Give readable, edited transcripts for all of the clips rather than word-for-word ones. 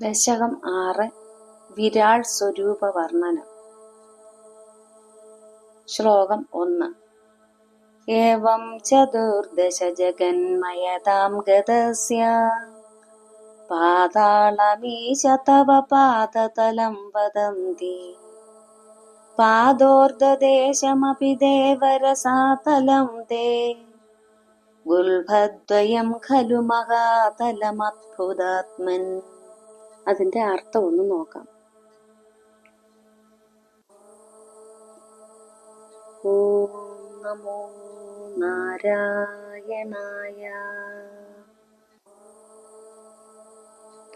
ദശകം 6 വിരാട് സ്വരൂപ വർണ്ണനം. ശ്ലോകം 1. ഏവം ചതുർദശ ജഗന്മയതാം ഗതസ്യ പാതാളമീശ തവ പാദതലം വദന്തി പാദോർദ്ധദേശമപി ദേവരസാതലം തേ ഗുൽഭദ്വയം ഖലു മഹാതലമദ്ഭുതാത്മൻ. അതിന്റെ അർത്ഥം ഒന്ന് നോക്കാം. ഓം നമോ നാരായണായ.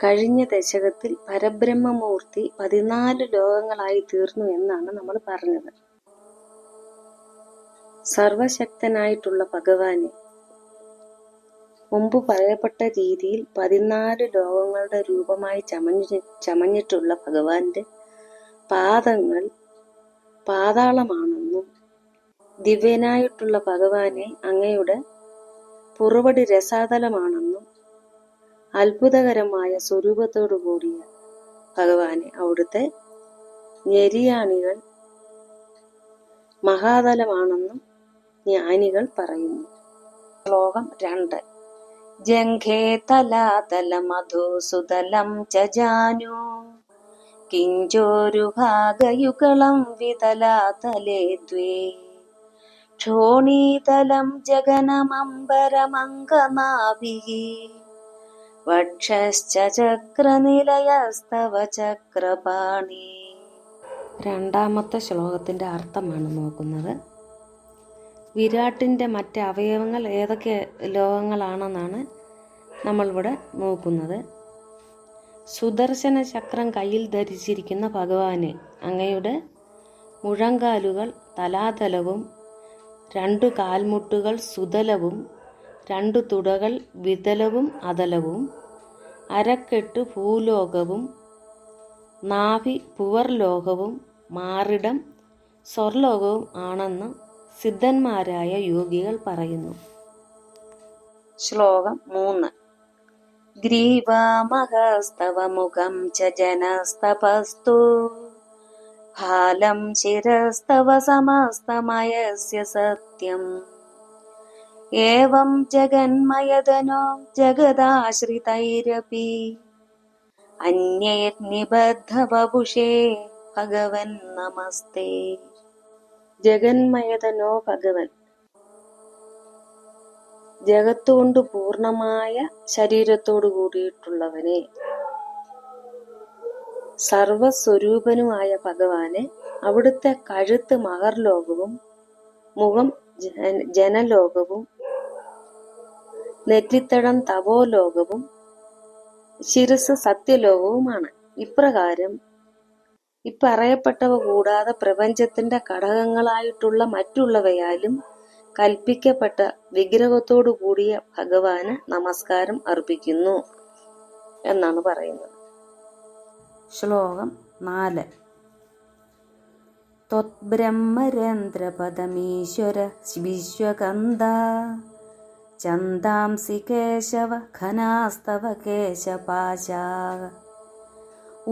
കഴിഞ്ഞ ദശകത്തിൽ പരബ്രഹ്മമൂർത്തി 14 ലോകങ്ങളായി തീർന്നു എന്നാണ് നമ്മൾ പറഞ്ഞത്. സർവശക്തനായിട്ടുള്ള ഭഗവാനെ മുമ്പ് പറയപ്പെട്ട രീതിയിൽ 14 ലോകങ്ങളുടെ രൂപമായി ചമഞ്ഞിട്ടുള്ള ഭഗവാന്റെ പാദങ്ങൾ പാതാളമാണെന്നും ദിവ്യനായിട്ടുള്ള ഭഗവാനെ അങ്ങയുടെ പുറവടി രസാതലമാണെന്നും അത്ഭുതകരമായ സ്വരൂപത്തോടു കൂടിയ ഭഗവാനെ അവിടുത്തെ ഞെരിയാണികൾ മഹാതലമാണെന്നും ജ്ഞാനികൾ പറയുന്നു. ശ്ലോകം 2. ജംഘേ തലാതല മധുസുതലം ചജാനു കിഞ്ചോരുഭാഗയുഗളം വിതലാതലേ ദ്വേ ക്ഷോണീതലം ജഗനമംബരമംഗമാഭിഃ വക്ഷശ്ച ചക്രനിലയസ്തവ ചക്രപാണി. രണ്ടാമത്തെ ശ്ലോകത്തിന്റെ അർത്ഥമാണ് നോക്കുന്നത്. വിരാട്ടിന്റെ മറ്റ് അവയവങ്ങൾ ഏതൊക്കെ ലോകങ്ങളാണെന്നാണ് നമ്മളിവിടെ നോക്കുന്നത്. സുദർശന ചക്രം കയ്യിൽ ധരിച്ചിരിക്കുന്ന ഭഗവാനെ അങ്ങയുടെ മുഴങ്കാലുകൾ തലാതലവും 2 കാൽമുട്ടുകൾ സുതലവും 2 തുടകൾ വിതലവും അതലവും അരക്കെട്ട് ഭൂലോകവും നാഭി പുവർലോകവും മാറിടം സ്വർലോകവും ആണെന്ന് സിദ്ധന്മാരായ യോഗികൾ പറയുന്നു. ശ്ലോകം 3. ഗ്രീവാമഹസ്തവ മുഖം ച ജനസ്തപസ്തു ഹാലം ശിരസ്തവ സമസ്തമയസ്യ സത്യം ഏവം ജഗന്മയതനോ ജഗദാശ്രിതൈരപി അന്യൈർനിബദ്ധവപുഷേ ഭഗവൻ നമസ്തേ. ജഗന്മയതനോ ഭഗവൻ, ജഗത്തുകൊണ്ട് പൂർണമായ ശരീരത്തോടു കൂടിയിട്ടുള്ളവനെ, സർവസ്വരൂപനുമായ ഭഗവാനെ, അവിടുത്തെ കഴുത്ത് മഹർലോകവും മുഖം ജനലോകവും നെറ്റിത്തടം തപോലോകവും ശിരസ് സത്യലോകവുമാണ്. ഇപ്രകാരം ഇപ്പറയപ്പെട്ടവ കൂടാതെ പ്രപഞ്ചത്തിന്റെ ഘടകങ്ങളായിട്ടുള്ള മറ്റുള്ളവയാലും കൽപ്പിക്കപ്പെട്ട വിഗ്രഹത്തോടു കൂടിയ ഭഗവാന് നമസ്കാരം അർപ്പിക്കുന്നു എന്നാണ് പറയുന്നത്. ശ്ലോകം 4. ത്വദ്ബ്രഹ്മരേന്ദ്രപദമീശ്വര വിശ്വകന്ദ ചന്ദാംസി കേശവ ഘനാസ്തവ കേശപാശാ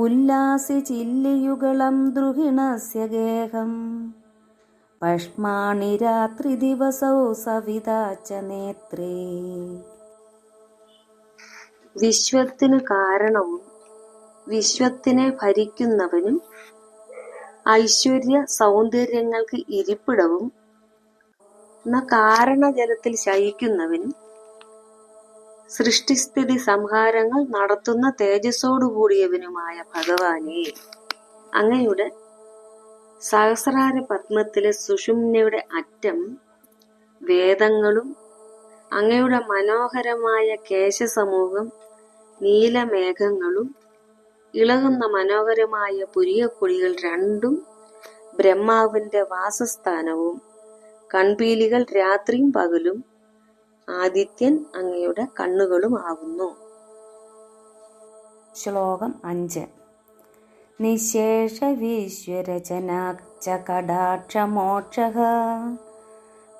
ഉല്ലാസി ചില്ലിയുഗളം ദ്രുഹിണസ്യ ഗേഹം പഷ്മാണി രാത്രി ദിവസൗ സവിതാ ച നേത്രേ. വിശ്വത്തിന് കാരണവും വിശ്വത്തിനെ ഭരിക്കുന്നവനും ഐശ്വര്യ സൗന്ദര്യങ്ങൾക്ക് ഇരിപ്പിടവും കാരണജലത്തിൽ ശയിക്കുന്നവനും സൃഷ്ടിസ്ഥിതി സംഹാരങ്ങൾ നടത്തുന്ന തേജസ്സോടുകൂടിയവനുമായ ഭഗവാനെ, അങ്ങയുടെ സഹസ്രാര പത്മത്തിലെ സുഷുമ്നയുടെ അറ്റം വേദങ്ങളും അങ്ങയുടെ മനോഹരമായ കേശസമൂഹം നീലമേഘങ്ങളും ഇളകുന്ന മനോഹരമായ പുരിയക്കൊടികൾ രണ്ടും ബ്രഹ്മാവിന്റെ വാസസ്ഥാനവും കൺപീലികൾ രാത്രിയും പകലും ആദിത്യൻ അങ്ങയുടെ കണ്ണുകളുമാകുന്നു. ശ്ലോകം 5. നിശേഷ വിശ്വരചനാച കടാക്ഷമോക്ഷഃ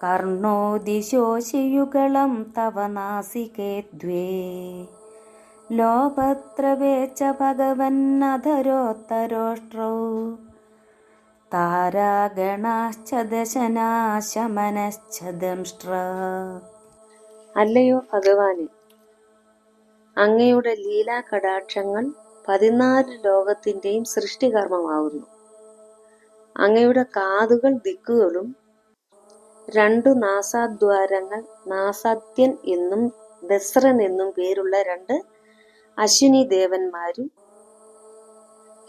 കർണോ ദിശോശിയുഗളം തവ നാസികേ ദ്വേ ലോപത്രവേ ച ഭഗവന്നധരോത്തരോഷ്ട്രൗ താരാഗണാശ്ച ദശനാശമനശ്ച ദംഷ്ട്ര. അല്ലയോ ഭഗവാനെ, അങ്ങയുടെ ലീലാകടാക്ഷങ്ങൾ 14 ലോകത്തിന്റെയും സൃഷ്ടികർമ്മമാകുന്നു. അങ്ങയുടെ കാതുകൾ ദിക്കുകളും 2 നാസാദ്വാരങ്ങൾ നാസാദ്യൻ എന്നും ദസ്രൻ എന്നും പേരുള്ള 2 അശ്വിനി ദേവന്മാരും,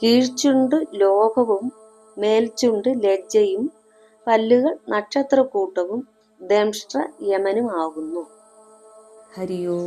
കീഴ്ചുണ്ട് ലോഹവും മേൽചുണ്ട് ലജ്ജയും പല്ലുകൾ നക്ഷത്രക്കൂട്ടവും ദംഷ്ട്ര യമനും ആകുന്നു. ഹരിയോ.